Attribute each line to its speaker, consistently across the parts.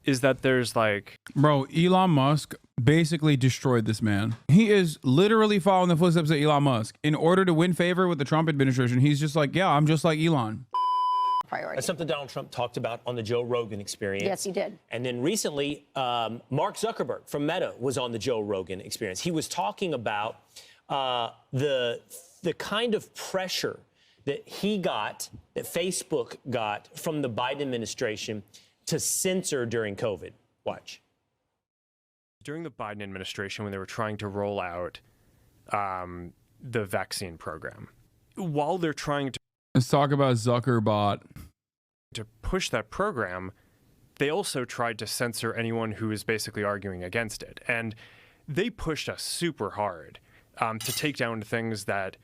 Speaker 1: is that there's like...
Speaker 2: Bro, Elon Musk basically destroyed this man. He is literally following the footsteps of Elon Musk. In order to win favor with the Trump administration, he's just like, yeah, I'm just like Elon.
Speaker 3: Priority. That's something Donald Trump talked about on the Joe Rogan Experience.
Speaker 4: Yes, he did.
Speaker 3: And then recently, Mark Zuckerberg from Meta was on the Joe Rogan Experience. He was talking about the kind of pressure that he got, that Facebook got from the Biden administration to censor during COVID. Watch.
Speaker 1: During the Biden administration, when they were trying to roll out the vaccine program, while they're trying to...
Speaker 2: Let's talk about Zuckerbot.
Speaker 1: To push that program, they also tried to censor anyone who was basically arguing against it. And they pushed us super hard to take down things that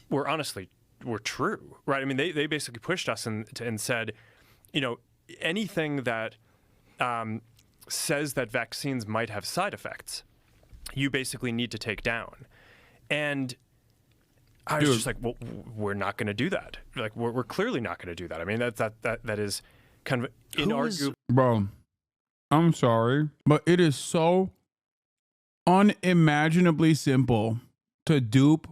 Speaker 1: were honestly were true, right? I mean, they basically pushed us and said, you know, anything that says that vaccines might have side effects, you basically need to take down. And I was just like, well, we're not going to do that. Like, we're clearly not going to do that. I mean, that is kind of inarguable.
Speaker 2: Bro, I'm sorry, but it is so unimaginably simple to dupe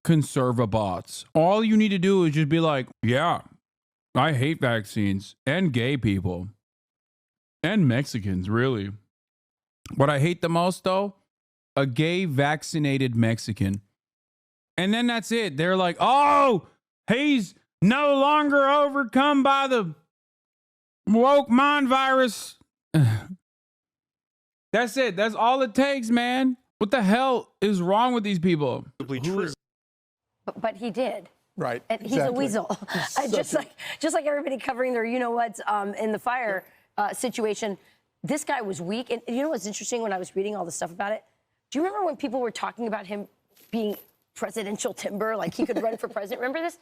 Speaker 2: conservabots. All you need to do is just be like, yeah, I hate vaccines and gay people and Mexicans, really. What I hate the most, though, a gay vaccinated Mexican. And then that's it. They're like, oh, he's no longer overcome by the woke mind virus. That's it. That's all it takes, man. What the hell is wrong with these people?
Speaker 1: True.
Speaker 4: But he did.
Speaker 5: Right.
Speaker 4: And he's a weasel. just like everybody covering their you-know-whats in the fire situation. This guy was weak. And you know what's interesting when I was reading all the stuff about it? Do you remember when people were talking about him being presidential timber, like he could run for president? Remember this?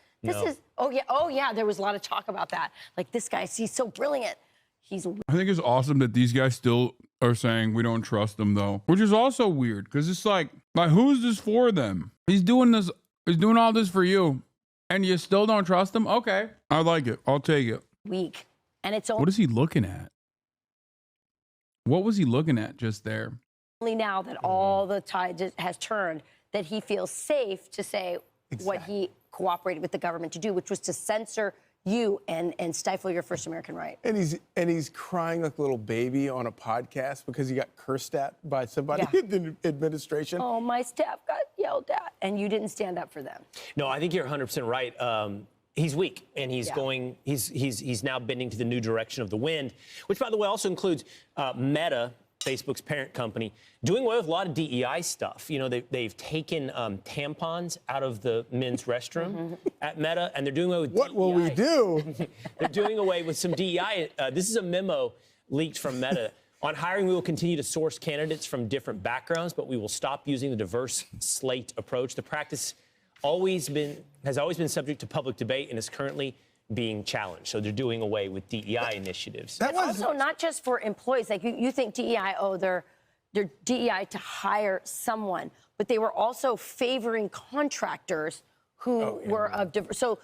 Speaker 4: Oh yeah, there was a lot of talk about that. Like, this guy, he's so brilliant. I think it's awesome that these guys still are saying we don't trust him, though, which is also weird because it's like who's this for them? He's doing all this for you and you still don't trust him? Okay, I like it. I'll take it. Weak. And it's
Speaker 2: what is he looking at? What was he looking at just there?
Speaker 4: Only now that all the tide has turned that he feels safe to say what he cooperated with the government to do, which was to censor you and stifle your First American right.
Speaker 5: And he's crying like a little baby on a podcast because he got cursed at by somebody in the administration.
Speaker 4: Oh, my staff got yelled at, and you didn't stand up for them.
Speaker 3: No, I think you're 100% right. He's weak, and he's going. He's now bending to the new direction of the wind, which, by the way, also includes Meta, Facebook's parent company, doing away with a lot of DEI stuff. You know, they've taken tampons out of the men's restroom at Meta, and they're doing away with
Speaker 5: what
Speaker 3: DEI.
Speaker 5: Will we do?
Speaker 3: They're doing away with some DEI. This is a memo leaked from Meta. On hiring, we will continue to source candidates from different backgrounds, but we will stop using the diverse slate approach. The practice has always been subject to public debate and is currently being challenged. So they're doing away with DEI initiatives.
Speaker 4: But also not just for employees. Like you think DEI, they're DEI to hire someone, but they were also favoring contractors who were of diverse. So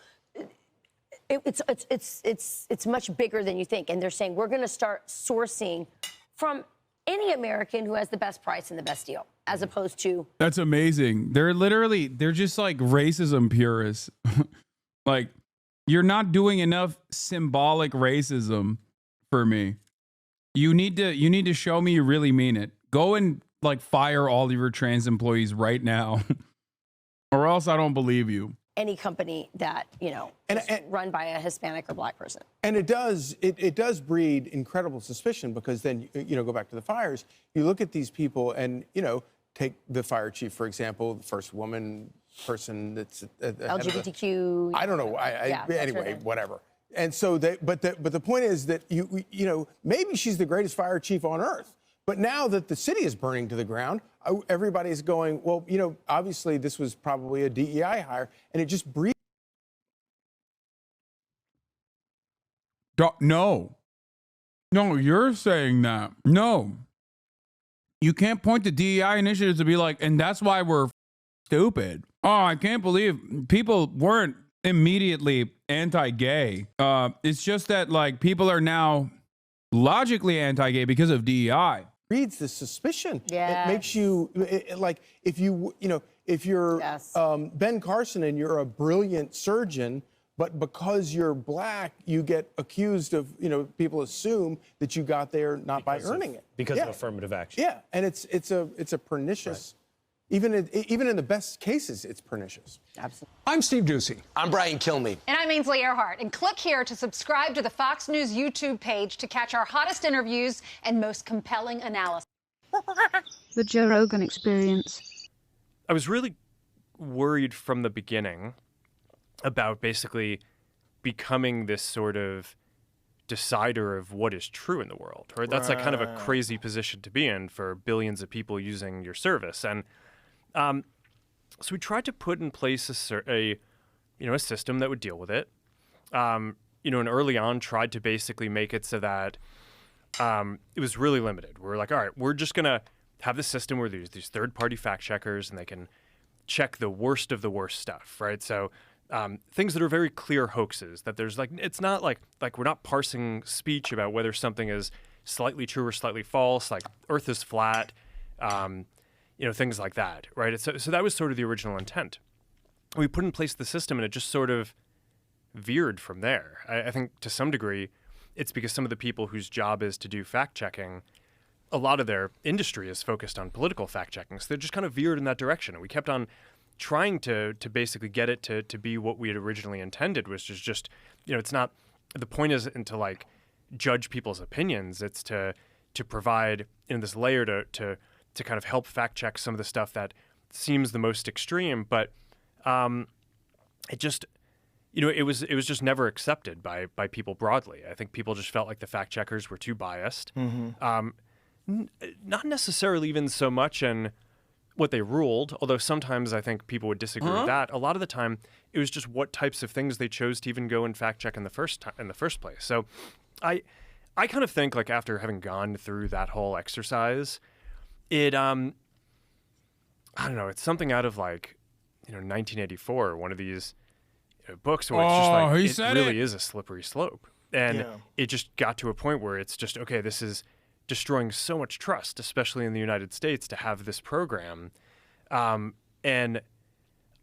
Speaker 4: it's much bigger than you think. And they're saying we're going to start sourcing from any American who has the best price and the best deal, as opposed to.
Speaker 2: That's amazing. They're just like racism purists. Like, you're not doing enough symbolic racism for me. You need to show me you really mean it. Go and like fire all of your trans employees right now, or else I don't believe you.
Speaker 4: Any company that is run by a Hispanic or Black person.
Speaker 5: And it does breed incredible suspicion because then go back to the fires. You look at these people and take the fire chief, for example, the first woman person that's
Speaker 4: LGBTQ.
Speaker 5: I don't know. Anyway, whatever. And so but the point is that maybe she's the greatest fire chief on earth. But now that the city is burning to the ground, everybody's going, well, obviously this was probably a DEI hire, and it just breeds.
Speaker 2: No, you're saying that. No, you can't point to DEI initiatives to be like, and that's why we're stupid. Oh, I can't believe people weren't immediately anti-gay. It's just that like people are now logically anti-gay because of DEI.
Speaker 5: Breeds the suspicion.
Speaker 4: Yes.
Speaker 5: It makes you like if you're
Speaker 4: Yes.
Speaker 5: Ben Carson and you're a brilliant surgeon, but because you're black, you get accused of, people assume that you got there not by earning it.
Speaker 3: Because of affirmative action.
Speaker 5: Yeah, and it's a pernicious, even in the best cases, it's pernicious.
Speaker 4: Absolutely.
Speaker 6: I'm Steve Doocy.
Speaker 7: I'm Brian Kilmeade.
Speaker 8: And I'm Ainsley Earhart. And click here to subscribe to the Fox News YouTube page to catch our hottest interviews and most compelling analysis.
Speaker 9: The Joe Rogan Experience.
Speaker 1: I was really worried from the beginning about basically becoming this sort of decider of what is true in the world. Right? That's like kind of a crazy position to be in for billions of people using your service. And so we tried to put in place a system that would deal with it. And early on tried to basically make it so that it was really limited. We're like, all right, we're just going to have this system where there's these third-party fact checkers and they can check the worst of the worst stuff, right? So things that are very clear hoaxes, that there's like, it's not like we're not parsing speech about whether something is slightly true or slightly false, like Earth is flat, things like that, right? So that was sort of the original intent. We put in place the system and it just sort of veered from there. I think to some degree, it's because some of the people whose job is to do fact checking, a lot of their industry is focused on political fact checking. So they just kind of veered in that direction. And we kept on trying to basically get it to be what we had originally intended, which is just, it's not, the point isn't to like judge people's opinions. It's to provide this layer to kind of help fact check some of the stuff that seems the most extreme, but it just, it was just never accepted by people broadly. I think people just felt like the fact checkers were too biased. Not necessarily even so much in what they ruled, although sometimes I think people would disagree with that. A lot of the time, it was just what types of things they chose to even go and fact check in the first place. So, I kind of think like after having gone through that whole exercise, it I don't know, it's something out of like 1984, one of these books where it's just like it really is a slippery slope, and it just got to a point where it's just okay, this is destroying so much trust, especially in the United States, to have this program. And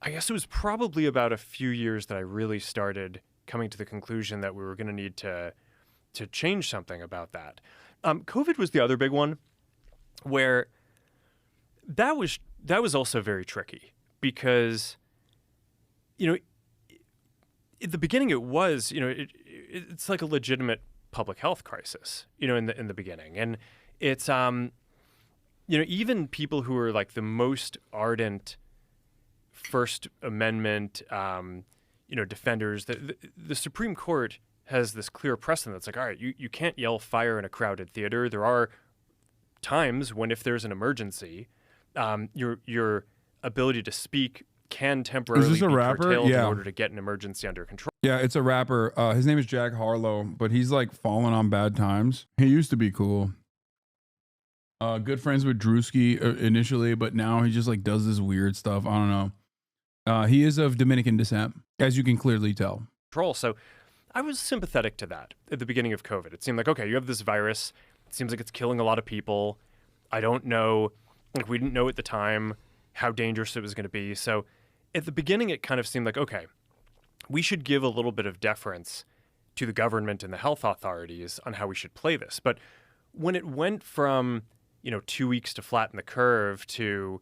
Speaker 1: I guess it was probably about a few years that I really started coming to the conclusion that we were going to need to change something about that. COVID was the other big one, where that was also very tricky because, at the beginning it was, it's like a legitimate public health crisis, in the beginning. And it's, even people who are like the most ardent First Amendment, defenders, the Supreme Court has this clear precedent that's like, all right, you can't yell fire in a crowded theater. There are times when if there's an emergency, your ability to speak can temporarily be curtailed in order to get an emergency under control.
Speaker 2: Yeah, it's a rapper. His name is Jack Harlow, but he's like fallen on bad times. He used to be cool. Good friends with Drewski initially, but now he just like does this weird stuff. I don't know. He is of Dominican descent, as you can clearly tell.
Speaker 1: So I was sympathetic to that at the beginning of COVID. It seemed like, okay, you have this virus. It seems like it's killing a lot of people. I don't know, like we didn't know at the time how dangerous it was going to be. So at the beginning, it kind of seemed like, okay, we should give a little bit of deference to the government and the health authorities on how we should play this. But when it went from, 2 weeks to flatten the curve to,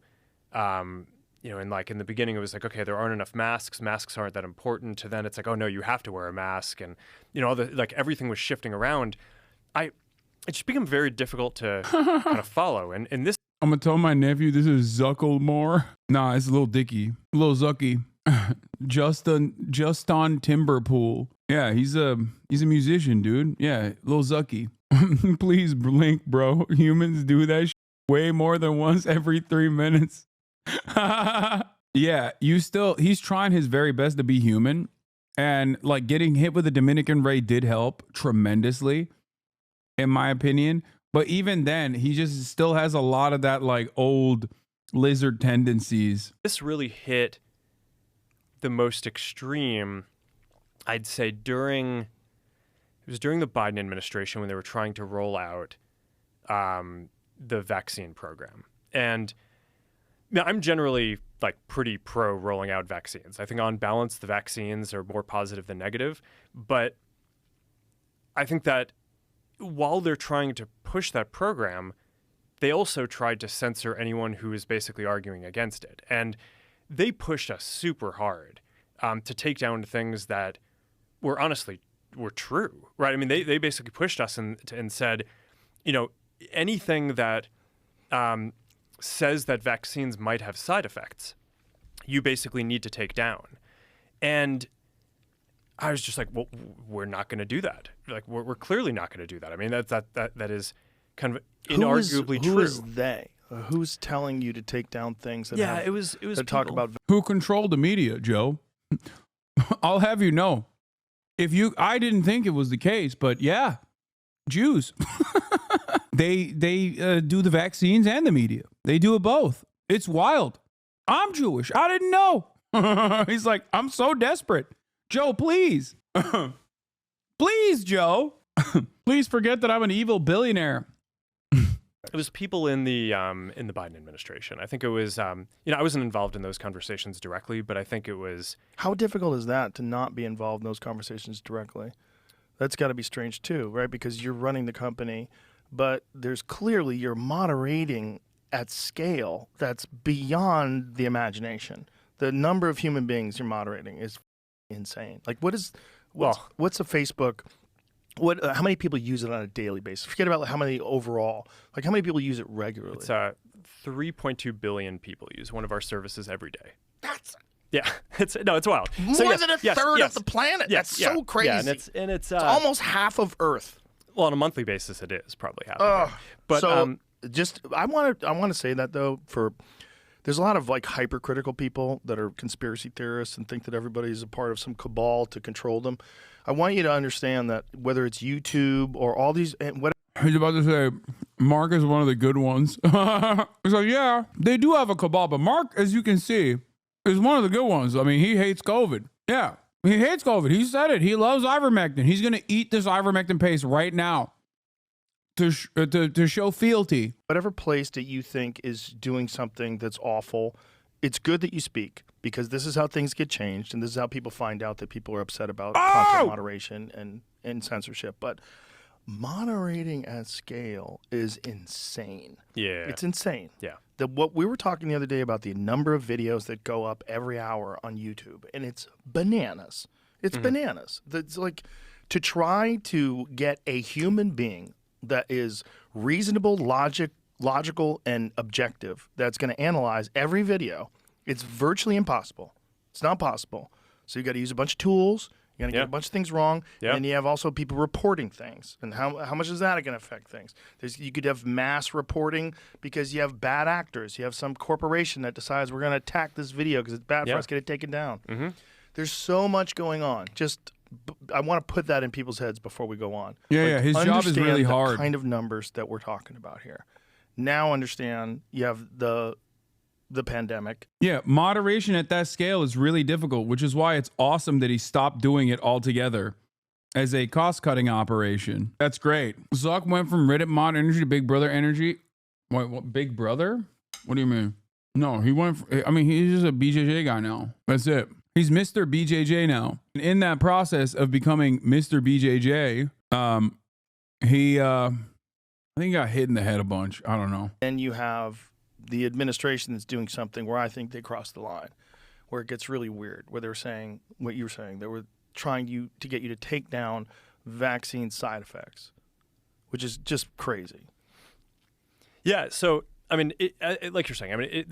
Speaker 1: and like in the beginning, it was like, okay, there aren't enough masks. Masks aren't that important. To then it's like, oh no, you have to wear a mask. And, everything was shifting around. It just became very difficult to kind of follow. And this,
Speaker 2: I'm going to tell my nephew this is Zucklemore. Nah, it's Lil Dicky. Lil Zucky. Justin Timberpool. Yeah, he's a musician, dude. Yeah, Lil Zucky. Please blink, bro. Humans do that way more than once every 3 minutes. Yeah, he's trying his very best to be human. And like getting hit with a Dominican ray did help tremendously, in my opinion. But even then, he just still has a lot of that like old lizard tendencies.
Speaker 1: This really hit the most extreme, I'd say, during It was during the Biden administration when they were trying to roll out the vaccine program. And now I'm generally like pretty pro rolling out vaccines. I think on balance, the vaccines are more positive than negative. But I think that while they're trying to push that program, they also tried to censor anyone who was basically arguing against it. And they pushed us super hard to take down things that were honestly were true, right? I mean, they basically pushed us and said, you know, anything that says that vaccines might have side effects, you basically need to take down. And I was just like, well, we're not going to do that. Like, we're clearly not going to do that. I mean, that is kind of inarguably true.
Speaker 6: Who is they? Who's telling you to take down things that
Speaker 1: it was
Speaker 6: that talk about
Speaker 2: Who controlled the media, Joe? I'll have you know. I didn't think it was the case, but yeah, Jews. They do the vaccines and the media. They do it both. It's wild. I'm Jewish. I didn't know. He's like, I'm so desperate. Joe, please. Please, Joe. Please forget that I'm an evil billionaire.
Speaker 1: It was people in the Biden administration. I think it was, I wasn't involved in those conversations directly, but I think it was.
Speaker 6: How difficult is that to not be involved in those conversations directly? That's got to be strange too, right? Because you're running the company, but there's clearly you're moderating at scale that's beyond the imagination. The number of human beings you're moderating is insane. Like, what's a Facebook? How many people use it on a daily basis? Forget about how many overall. Like, how many people use it regularly?
Speaker 1: It's 3.2 billion people use one of our services every day.
Speaker 6: Yeah,
Speaker 1: it's wild.
Speaker 6: More than a third of the planet.
Speaker 1: Yes,
Speaker 6: That's so crazy.
Speaker 1: Yeah, and it's
Speaker 6: almost half of Earth.
Speaker 1: Well, on a monthly basis, it is probably half. Of it. But
Speaker 6: so I want to say that though, there's a lot of like hypercritical people that are conspiracy theorists and think that everybody's a part of some cabal to control them. I want you to understand that whether it's YouTube or all these and whatever.
Speaker 2: He's about to say, Mark is one of the good ones. He's like, yeah, they do have a cabal, but Mark, as you can see, is one of the good ones. I mean, he hates COVID. Yeah, he hates COVID. He said it. He loves ivermectin. He's going to eat this ivermectin paste right now to show fealty.
Speaker 6: Whatever place that you think is doing something that's awful, it's good that you speak because this is how things get changed and this is how people find out that people are upset about content moderation and censorship. But moderating at scale is insane.
Speaker 1: Yeah.
Speaker 6: It's insane.
Speaker 1: Yeah.
Speaker 6: What we were talking the other day about the number of videos that go up every hour on YouTube, and it's bananas. It's bananas. It's like to try to get a human being that is reasonable, logical, and objective that's going to analyze every video. It's virtually impossible. It's not possible. So you got to use a bunch of tools. You're going to get a bunch of things wrong.
Speaker 1: Yep.
Speaker 6: And then you have also people reporting things. And how much is that going to affect things? You could have mass reporting because you have bad actors. You have some corporation that decides we're going to attack this video because it's bad for us, get it taken down. Mm-hmm. There's so much going on. I want to put that in people's heads before we go on.
Speaker 2: Yeah, his job is really hard.
Speaker 6: The kind of numbers that we're talking about here. Now understand you have the pandemic.
Speaker 2: Yeah, moderation at that scale is really difficult, which is why it's awesome that he stopped doing it altogether as a cost-cutting operation. That's great. Zuck went from Reddit mod energy to Big Brother energy. Wait, what? Big Brother? What do you mean? No, he's just a BJJ guy now. That's it. He's Mr. BJJ now. And in that process of becoming Mr. BJJ, I think he got hit in the head a bunch. I don't know.
Speaker 6: And you have the administration that's doing something where I think they crossed the line, where it gets really weird, where they're saying what you were saying. They were trying to get you to take down vaccine side effects, which is just crazy.
Speaker 1: Yeah. So, I mean, like you're saying, I mean,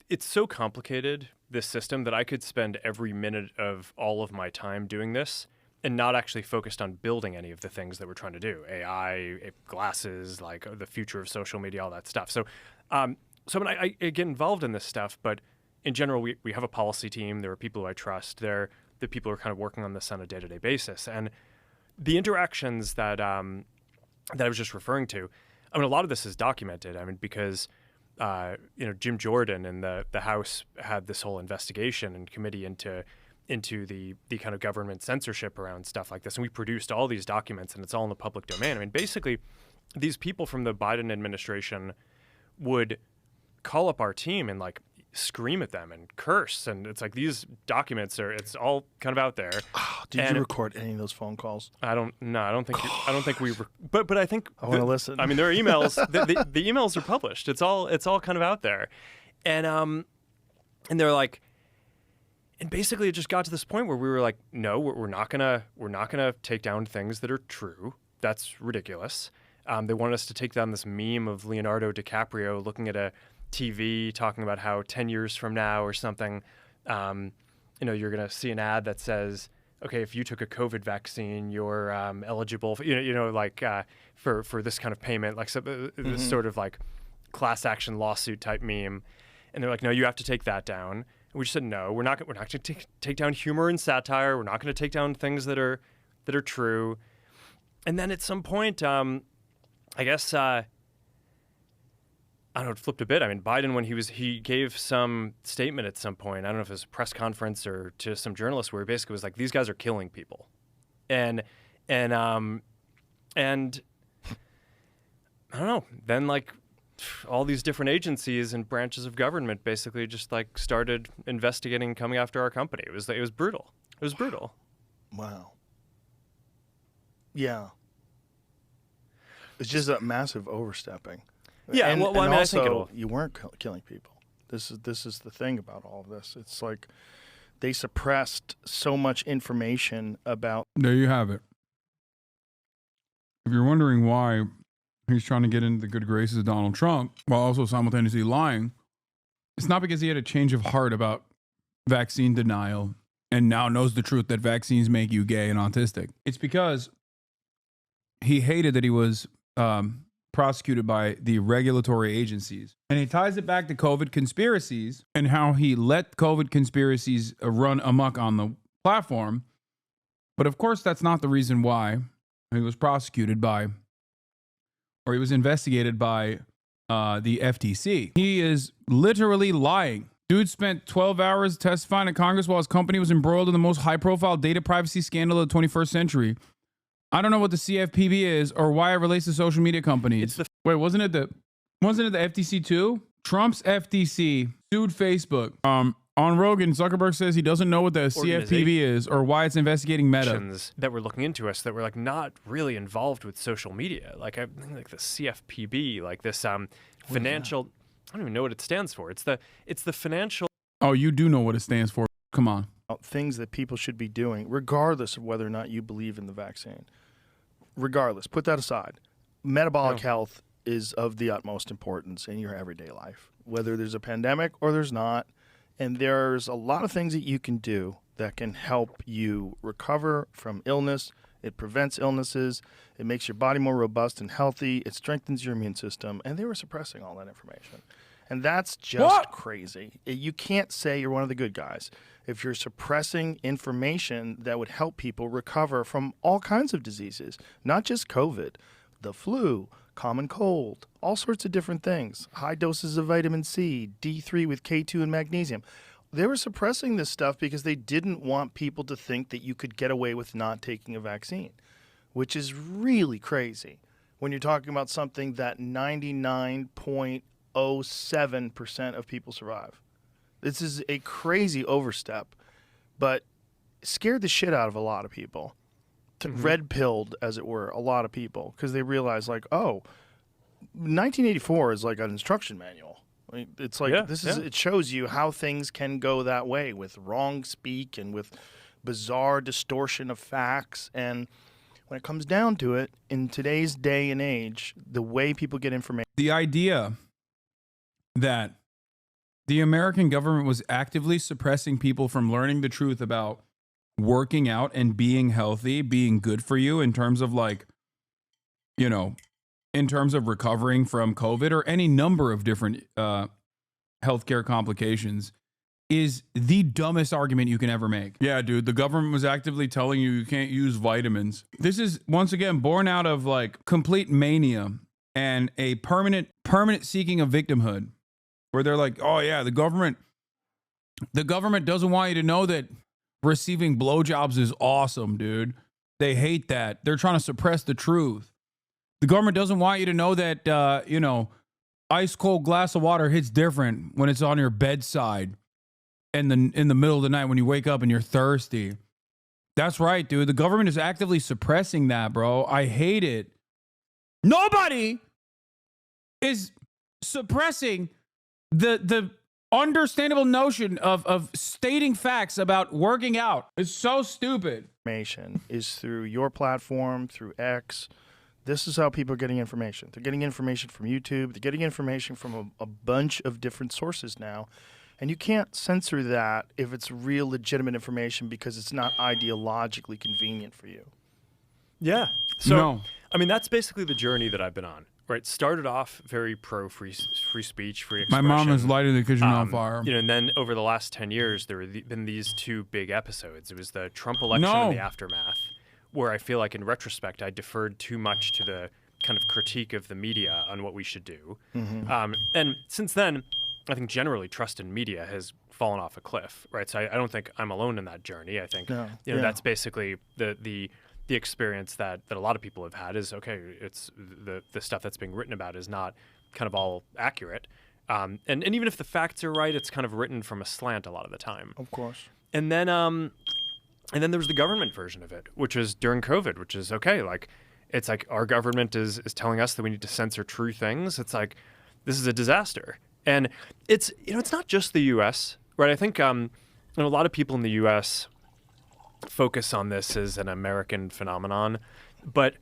Speaker 1: it's so complicated, this system, that I could spend every minute of all of my time doing this and not actually focused on building any of the things that we're trying to do. AI, glasses, like the future of social media, all that stuff. So, I mean, I get involved in this stuff, but in general, we have a policy team. There are people who I trust. They're the people who are kind of working on this on a day-to-day basis. And the interactions that I was just referring to, I mean, a lot of this is documented. I mean, because Jim Jordan and the House had this whole investigation and committee into into the kind of government censorship around stuff like this. And we produced all these documents, and it's all in the public domain. I mean, basically, these people from the Biden administration would call up our team and like scream at them and curse, and it's like these documents it's all kind of out there.
Speaker 6: Did you record any of those phone calls?
Speaker 1: I don't think we but I think
Speaker 6: I want to listen.
Speaker 1: I mean, there are emails. the emails are published. It's all kind of out there, and they're like, and basically it just got to this point where we were like, no, we're not gonna take down things that are true. That's ridiculous. They wanted us to take down this meme of Leonardo DiCaprio looking at a TV talking about how 10 years from now or something, you're going to see an ad that says, okay, if you took a COVID vaccine, you're eligible for, for this kind of payment, like this sort of like class action lawsuit type meme. And they're like, no, you have to take that down. And we just said, no, we're not going to take down humor and satire. We're not going to take down things that are true. And then at some point, I guess, I don't know, it flipped a bit. I mean, Biden, when he gave some statement at some point, I don't know if it was a press conference or to some journalists, where he basically was like, these guys are killing people. And I don't know, then like all these different agencies and branches of government basically just like started investigating, coming after our company. It was brutal. It was brutal.
Speaker 6: Wow. Yeah. It's just a massive overstepping.
Speaker 1: Yeah,
Speaker 6: and,
Speaker 1: well,
Speaker 6: and
Speaker 1: I mean,
Speaker 6: also,
Speaker 1: I think
Speaker 6: you weren't killing people. This is the thing about all of this. It's like they suppressed so much information about.
Speaker 2: There you have it. If you're wondering why he's trying to get into the good graces of Donald Trump while also simultaneously lying, it's not because he had a change of heart about vaccine denial and now knows the truth that vaccines make you gay and autistic. It's because he hated that he was prosecuted by the regulatory agencies. And he ties it back to COVID conspiracies and how he let COVID conspiracies run amok on the platform. But of course, that's not the reason why he was prosecuted by, or he was investigated by the FTC. He is literally lying. Dude spent 12 hours testifying at Congress while his company was embroiled in the most high-profile data privacy scandal of the 21st century. I don't know what the CFPB is or why it relates to social media companies. Wasn't it the FTC too? Trump's FTC sued Facebook. On Rogan, Zuckerberg says he doesn't know what the CFPB is or why it's investigating Meta.
Speaker 1: That were looking into us that were like not really involved with social media. Like I think like the CFPB, like this financial. I don't even know what it stands for. It's the financial.
Speaker 2: Oh, you do know what it stands for. Come on.
Speaker 6: Things that people should be doing, regardless of whether or not you believe in the vaccine. Regardless, put that aside. Metabolic health is of the utmost importance in your everyday life, whether there's a pandemic or there's not. And there's a lot of things that you can do that can help you recover from illness. It prevents illnesses. It makes your body more robust and healthy. It strengthens your immune system. And they were suppressing all that information. And that's just crazy. You can't say you're one of the good guys if you're suppressing information that would help people recover from all kinds of diseases, not just COVID, the flu, common cold, all sorts of different things, high doses of vitamin C, D3 with K2 and magnesium. They were suppressing this stuff because they didn't want people to think that you could get away with not taking a vaccine, which is really crazy when you're talking about something that 99.07% of people survive. This is a crazy overstep, but scared the shit out of a lot of people. Red-pilled, as it were, a lot of people because they realized, like, oh, 1984 is like an instruction manual. Like, it's like it shows you how things can go that way with wrong speak and with bizarre distortion of facts. And when it comes down to it, in today's day and age, the way people get information.
Speaker 2: The idea that the American government was actively suppressing people from learning the truth about working out and being healthy, being good for you in terms of like, you know, in terms of recovering from COVID or any number of different healthcare complications is the dumbest argument you can ever make. Yeah, dude, the government was actively telling you you can't use vitamins. This is, once again, born out of like complete mania and a permanent seeking of victimhood where they're like, oh yeah, the government doesn't want you to know that receiving blowjobs is awesome, dude. They hate that. They're trying to suppress the truth. The government doesn't want you to know that, ice cold glass of water hits different when it's on your bedside and in the middle of the night when you wake up and you're thirsty. That's right, dude. The government is actively suppressing that, bro. I hate it. Nobody is suppressing the understandable notion of stating facts about working out. It's so stupid.
Speaker 6: Information is through your platform, through X. This is how people are getting information. They're getting information from YouTube. They're getting information from a bunch of different sources now. And you can't censor that if it's real, legitimate information because it's not ideologically convenient for you.
Speaker 1: Yeah. So,
Speaker 2: No.
Speaker 1: I mean, that's basically the journey that I've been on, right? Started off very pro free speech, free
Speaker 2: My
Speaker 1: expression.
Speaker 2: mom is lighting the kitchen on fire.
Speaker 1: And then over the last 10 years, there have been these two big episodes. It was the Trump election
Speaker 2: No.
Speaker 1: and the aftermath, where I feel like in retrospect, I deferred too much to the kind of critique of the media on what we should do. And since then, I think generally trust in media has fallen off a cliff, right? So I don't think I'm alone in that journey. I think that's basically the experience that a lot of people have had is, okay, it's the stuff that's being written about is not kind of all accurate. And even if the facts are right, it's kind of written from a slant a lot of the time.
Speaker 6: Of course.
Speaker 1: And then there was the government version of it, which is during COVID, which is okay. Like, it's like our government is telling us that we need to censor true things. It's like, this is a disaster. And it's not just the U.S., right? I think a lot of people in the U.S. focus on this as an American phenomenon, but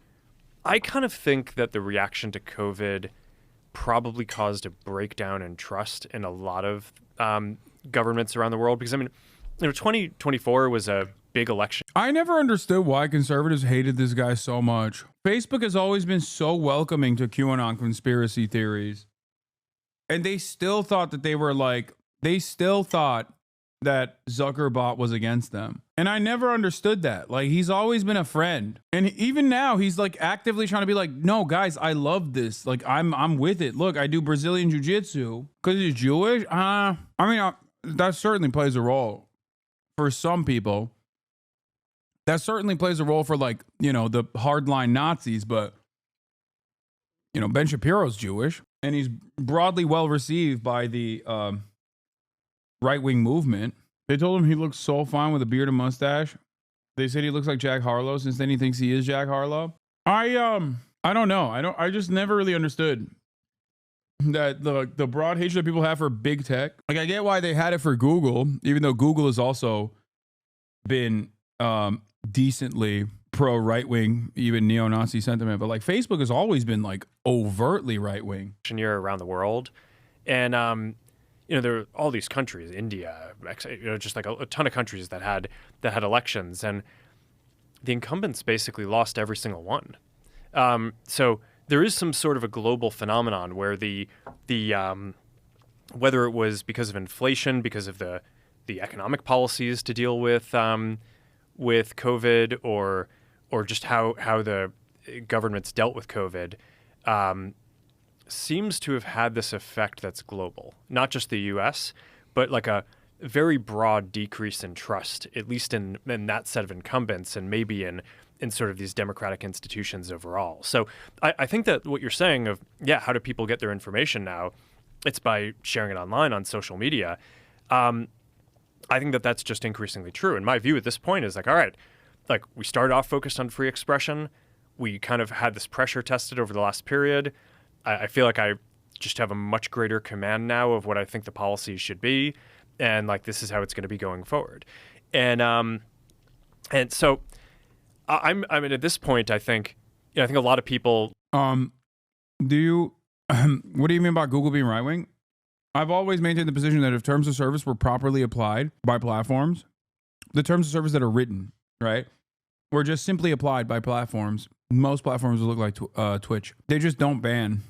Speaker 1: I kind of think that the reaction to COVID probably caused a breakdown in trust in a lot of governments around the world. Because 2024 was a big election.
Speaker 2: I never understood why conservatives hated this guy so much. Facebook has always been so welcoming to QAnon conspiracy theories. And they still thought that that Zuckerberg was against them. And I never understood that. Like, he's always been a friend. And even now, he's like actively trying to be like, no, guys, I love this. Like, I'm with it. Look, I do Brazilian jiu-jitsu because he's Jewish. That certainly plays a role for some people. That certainly plays a role for, like, the hardline Nazis. But, Ben Shapiro's Jewish. And he's broadly well received by the right-wing movement. They told him he looks so fine with a beard and mustache. They said he looks like Jack Harlow, since then he thinks he is Jack Harlow. I don't know. I just never really understood that the broad hatred that people have for big tech. Like, I get why they had it for Google, even though Google has also been decently pro right-wing, even neo-Nazi sentiment. But like, Facebook has always been like overtly right-wing.
Speaker 1: Year around the world. And there are all these countries, India, just like a ton of countries that had elections, and the incumbents basically lost every single one. So there is some sort of a global phenomenon where the whether it was because of inflation, because of the economic policies to deal with COVID, or just how the governments dealt with COVID, seems to have had this effect that's global, not just the U.S., but like a very broad decrease in trust, at least in that set of incumbents, and maybe in sort of these democratic institutions overall. So I think that what you're saying of, how do people get their information now? It's by sharing it online on social media. I think that that's just increasingly true. And my view at this point is like, all right, like, we started off focused on free expression. We kind of had this pressure tested over the last period. I feel like I just have a much greater command now of what I think the policies should be, and like, this is how it's going to be going forward. And so I mean, at this point, I think a lot of people.
Speaker 2: Do you? What do you mean by Google being right wing? I've always maintained the position that if terms of service were properly applied by platforms, the terms of service that are written, right, were just simply applied by platforms. Most platforms will look like Twitch. They just don't ban.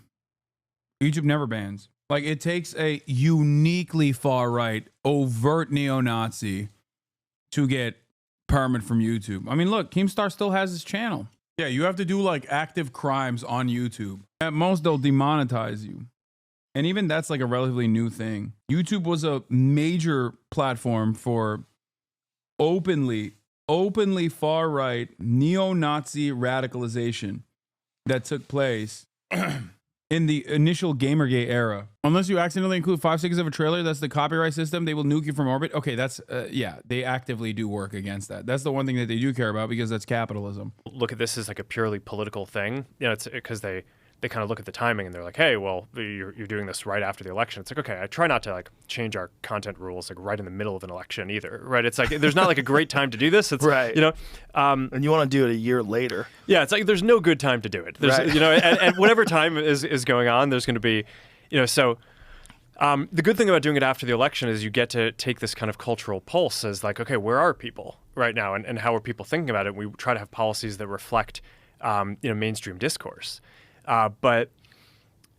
Speaker 2: YouTube never bans. Like, it takes a uniquely far-right, overt neo-Nazi to get permit from YouTube. I mean, look, Keemstar still has his channel. Yeah, you have to do like active crimes on YouTube. At most, they'll demonetize you. And even that's like a relatively new thing. YouTube was a major platform for openly far right neo-Nazi radicalization that took place in the initial Gamergate era. Unless you accidentally include 5 seconds of a trailer, that's the copyright system. They will nuke you from orbit. Okay, that's yeah, they actively do work against that. That's the one thing that they do care about because that's capitalism.
Speaker 1: Look at this as like a purely political thing. You know, it's because they kind of look at the timing and they're like, hey, well, you're doing this right after the election. It's like, okay, I try not to like change our content rules like right in the middle of an election either, right? It's like there's not like a great time to do this. It's
Speaker 6: Right.
Speaker 1: you know,
Speaker 6: And you want to do it a year later.
Speaker 1: yeah, it's like there's no good time to do it. There's,
Speaker 6: Right.
Speaker 1: you know, and whatever time is going on, there's going to be, you know, so. The good thing about doing it after the election is you get to take this kind of cultural pulse as like, okay, where are people right now, and how are people thinking about it? We try to have policies that reflect, you know, mainstream discourse. But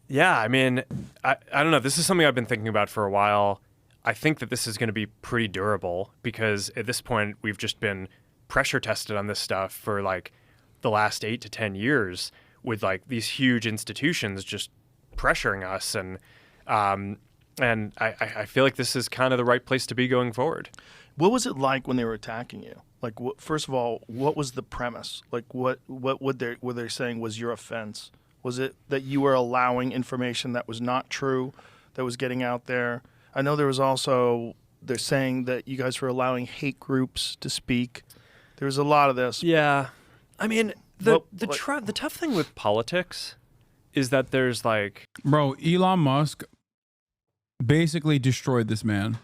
Speaker 1: yeah, I mean, I don't know. This is something I've been thinking about for a while. I think that this is going to be pretty durable because at this point we've just been pressure tested on this stuff for like the last 8 to 10 years with like these huge institutions just pressuring us, and I feel like this is kind of the right place to be going forward.
Speaker 6: What was it like when they were attacking you? Like, first of all, what was the premise? Like, what were they saying was your offense? Was it that you were allowing information that was not true, that was getting out there? I know there was also, they're saying that you guys were allowing hate groups to speak. There was a lot of this.
Speaker 1: Yeah, I mean, the
Speaker 6: Well,
Speaker 1: tough thing with politics is that there's like,
Speaker 2: Bro, Elon Musk basically destroyed this man.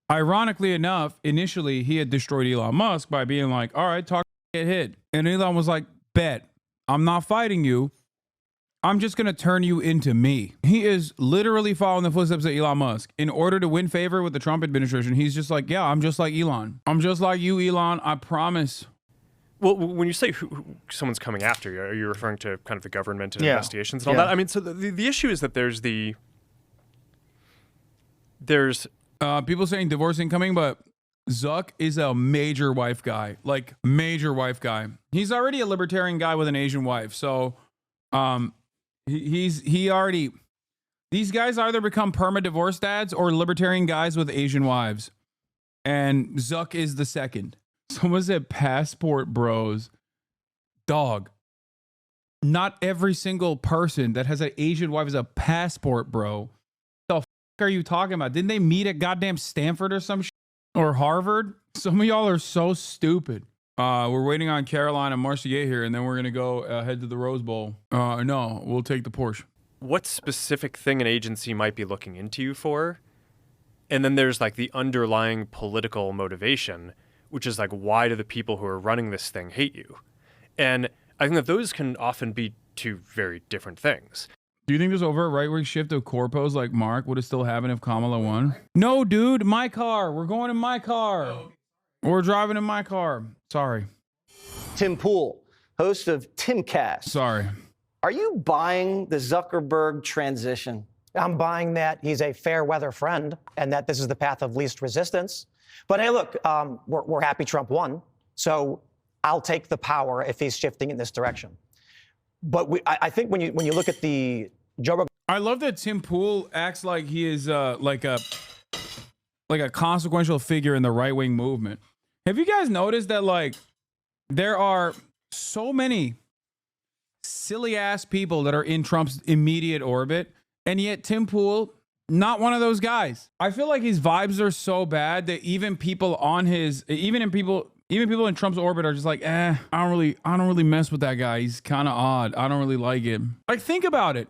Speaker 2: Ironically enough, initially he had destroyed Elon Musk by being like, all right, talk, get hit. And Elon was like, bet, I'm not fighting you. I'm just going to turn you into me. He is literally following the footsteps of Elon Musk. In order to win favor with the Trump administration, he's just like, yeah, I'm just like Elon. I'm just like you, Elon. I promise.
Speaker 1: well, when you say who someone's coming after you, are you referring to kind of the government and
Speaker 6: Yeah.
Speaker 1: investigations and all
Speaker 6: Yeah.
Speaker 1: that? I mean, so the issue is that there's
Speaker 2: People saying divorce incoming, but Zuck is a major wife guy, like major wife guy. He's already a libertarian guy with an Asian wife. So, he already, these guys either become perma divorce dads or libertarian guys with Asian wives. And Zuck is the second. Someone said passport bros. Dog. Not every single person that has an Asian wife is a passport bro. Are you talking about? Didn't they meet at goddamn Stanford or some shit? Or Harvard? Some of y'all are so stupid. We're waiting on Caroline and Marcia here, and then we're gonna go head to the Rose Bowl. No, we'll take the Porsche.
Speaker 1: what specific thing an agency might be looking into you for, and then there's like the underlying political motivation, which is like, why do the people who are running this thing hate you? And I think that those can often be two very different things.
Speaker 2: Do you think this overt right-wing shift of corpos like Mark would have still happened if Kamala won? No, dude, my car. We're going in my car. We're driving in my car. Sorry.
Speaker 7: Tim Pool, host of Timcast.
Speaker 2: Sorry.
Speaker 7: Are you buying the Zuckerberg transition?
Speaker 10: I'm buying that he's a fair weather friend and that this is the path of least resistance. But hey, look, we're happy Trump won. So I'll take the power if he's shifting in this direction. But I think when you look at the Joe Rogan.
Speaker 2: I love that Tim Pool acts like he is like a consequential figure in the right-wing movement. Have you guys noticed that like there are so many silly ass people that are in Trump's immediate orbit, and yet Tim Pool, not one of those guys. I feel like his vibes are so bad that even people in Trump's orbit are just like, I don't really mess with that guy. He's kind of odd. I don't really like him. Like, think about it.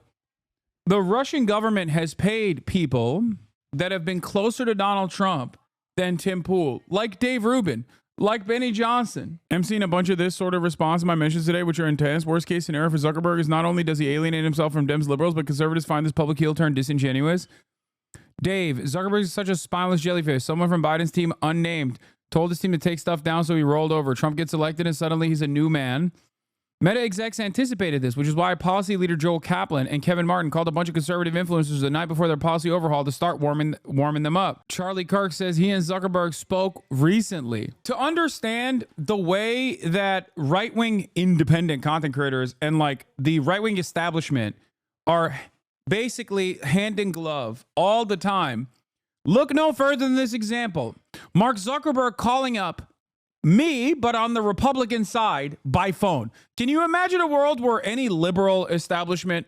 Speaker 2: The Russian government has paid people that have been closer to Donald Trump than Tim Pool, like Dave Rubin, like Benny Johnson. I'm seeing a bunch of this sort of response to my mentions today, which are intense. Worst case scenario for Zuckerberg is not only does he alienate himself from Dems liberals, but conservatives find this public heel turn disingenuous. Dave, Zuckerberg is such a spineless jellyfish. Someone from Biden's team, unnamed, told his team to take stuff down, so he rolled over. Trump gets elected, and suddenly he's a new man. Meta execs anticipated this, which is why policy leader Joel Kaplan and Kevin Martin called a bunch of conservative influencers the night before their policy overhaul to start warming them up. Charlie Kirk says he and Zuckerberg spoke recently. To understand the way that right-wing independent content creators and like the right-wing establishment are basically hand in glove all the time, look no further than this example. Mark Zuckerberg calling up me, but on the Republican side by phone. Can you imagine a world where any liberal establishment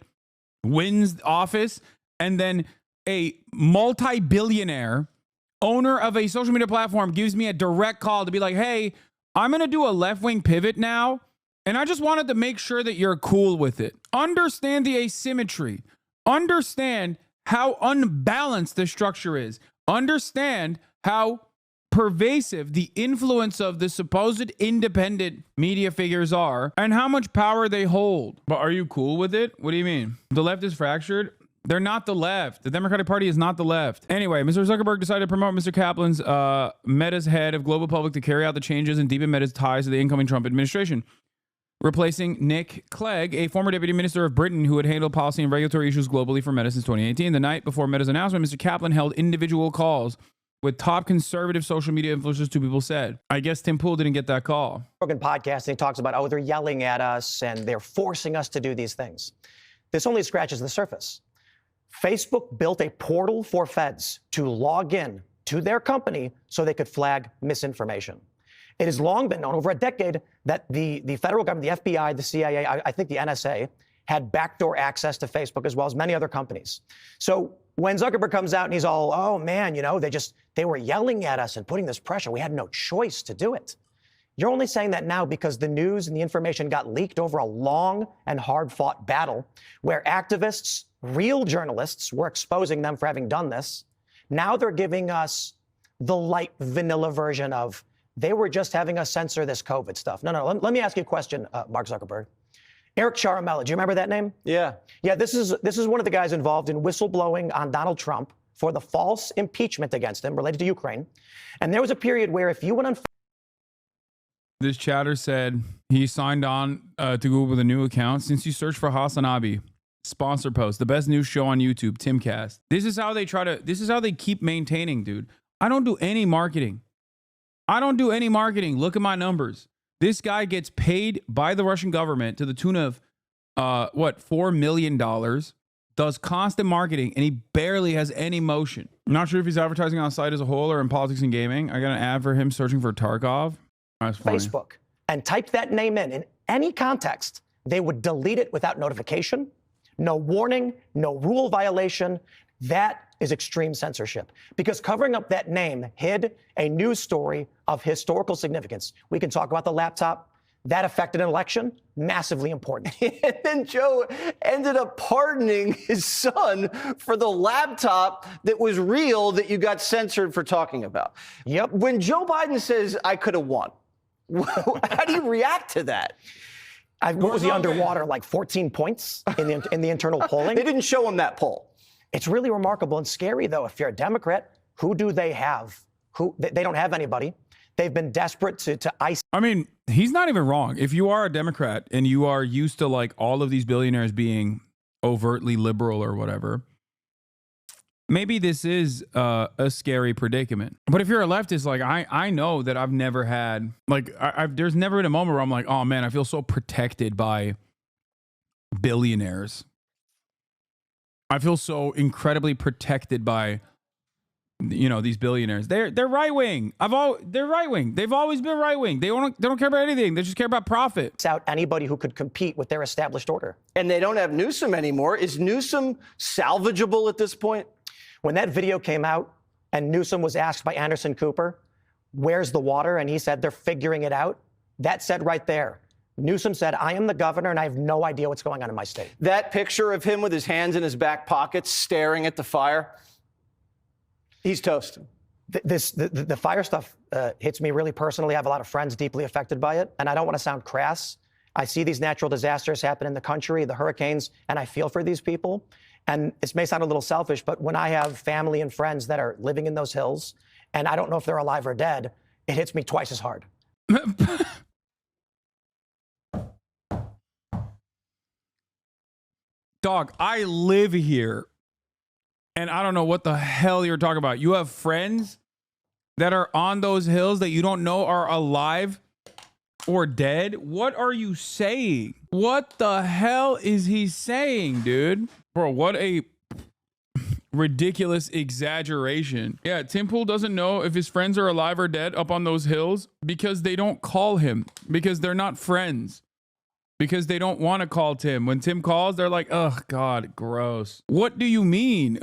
Speaker 2: wins office and then a multi-billionaire owner of a social media platform gives me a direct call to be like, hey, I'm going to do a left-wing pivot now, and I just wanted to make sure that you're cool with it. Understand the asymmetry. Understand how unbalanced the structure is. Understand how pervasive the influence of the supposed independent media figures are and how much power they hold. But are you cool with it? What do you mean? The left is fractured? They're not the left. The Democratic Party is not the left. Anyway, Mr. Zuckerberg decided to promote Mr. Kaplan's Meta's head of global public to carry out the changes and deepen Meta's ties to the incoming Trump administration, replacing Nick Clegg, a former deputy minister of Britain who had handled policy and regulatory issues globally for Meta since 2018. The night before Meta's announcement, Mr. Kaplan held individual calls with top conservative social media influencers, two people said. I guess Tim Pool didn't get that call.
Speaker 10: Rogan podcast, and he talks about, oh, they're yelling at us and they're forcing us to do these things. This only scratches the surface. Facebook built a portal for feds to log in to their company so they could flag misinformation. It has long been known, over a decade, that the federal government, the FBI, the CIA, I think the NSA, had backdoor access to Facebook as well as many other companies. So when Zuckerberg comes out and he's all, oh man, you know, they were yelling at us and putting this pressure. We had no choice to do it. You're only saying that now because the news and the information got leaked over a long and hard-fought battle where activists, real journalists, were exposing them for having done this. Now they're giving us the light vanilla version of, they were just having us censor this COVID stuff. No. Let me ask you a question, Mark Zuckerberg. Eric Charamella, do you remember that name?
Speaker 7: Yeah.
Speaker 10: Yeah, this is one of the guys involved in whistleblowing on Donald Trump for the false impeachment against him related to Ukraine. And there was a period where if you went on...
Speaker 2: This chatter said he signed on to Google with a new account. Since you search for Hasanabi, sponsor post, the best news show on YouTube, Timcast. This is how they keep maintaining, dude. I don't do any marketing. Look at my numbers. This guy gets paid by the Russian government to the tune of, $4 million, does constant marketing, and he barely has any motion. I'm not sure if he's advertising on the site as a whole or in politics and gaming. I got an ad for him searching for Tarkov. That's funny.
Speaker 10: Facebook and type that name in any context, they would delete it without notification, no warning, no rule violation. That is extreme censorship because covering up that name hid a news story of historical significance. We can talk about the laptop. That affected an election, massively important.
Speaker 7: And then Joe ended up pardoning his son for the laptop that was real that you got censored for talking about.
Speaker 10: Yep.
Speaker 7: When Joe Biden says, I could have won, how do you react to that?
Speaker 10: What was he underwater, like 14 points in the internal polling?
Speaker 7: They didn't show him that poll.
Speaker 10: It's really remarkable and scary, though. If you're a Democrat, who do they have? They don't have anybody. They've been desperate to ice.
Speaker 2: I mean, he's not even wrong. If you are a Democrat and you are used to like all of these billionaires being overtly liberal or whatever, maybe this is a scary predicament. But if you're a leftist, like I know that I've never had, like there's never been a moment where I'm like, oh man, I feel so protected by billionaires. I feel so incredibly protected by, you know, these billionaires. They're right wing. They're right wing. They've always been right wing. They don't care about anything. They just care about profit.
Speaker 10: Out anybody who could compete with their established order.
Speaker 7: And they don't have Newsom anymore. Is Newsom salvageable at this point?
Speaker 10: When that video came out and Newsom was asked by Anderson Cooper, where's the water? And he said, they're figuring it out. That said right there. Newsom said, I am the governor and I have no idea what's going on in my state.
Speaker 7: That picture of him with his hands in his back pockets staring at the fire, he's toast.
Speaker 10: The fire stuff hits me really personally. I have a lot of friends deeply affected by it, and I don't want to sound crass. I see these natural disasters happen in the country, the hurricanes, and I feel for these people. And this may sound a little selfish, but when I have family and friends that are living in those hills, and I don't know if they're alive or dead, it hits me twice as hard.
Speaker 2: Dog, I live here. And I don't know what the hell you're talking about. You have friends that are on those hills that you don't know are alive or dead? What are you saying? What the hell is he saying, dude? Bro, what a ridiculous exaggeration. Yeah, Tim Pool doesn't know if his friends are alive or dead up on those hills because they don't call him, because they're not friends, because they don't want to call Tim. When Tim calls, they're like, oh, God, gross. What do you mean?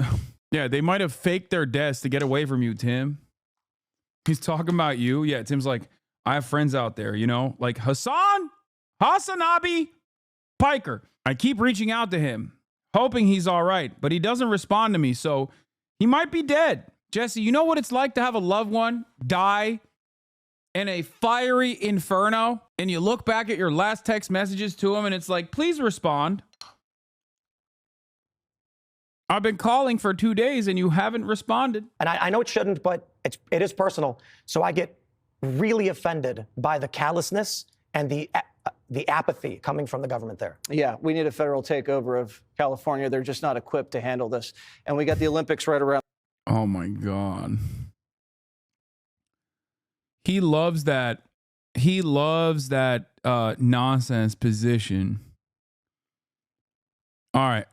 Speaker 2: Yeah, they might have faked their deaths to get away from you, Tim. He's talking about you. Yeah, Tim's like, I have friends out there, you know, like Hasanabi Piker. I keep reaching out to him, hoping he's all right, but he doesn't respond to me, so he might be dead. Jesse, you know what it's like to have a loved one die in a fiery inferno, and you look back at your last text messages to him, and it's like, please respond. I've been calling for 2 days, and you haven't responded.
Speaker 10: And I know it shouldn't, but it is personal. So I get really offended by the callousness and the apathy coming from the government there.
Speaker 7: Yeah, we need a federal takeover of California. They're just not equipped to handle this. And we got the Olympics right around.
Speaker 2: Oh, my God. He loves that. He loves that nonsense position. All right.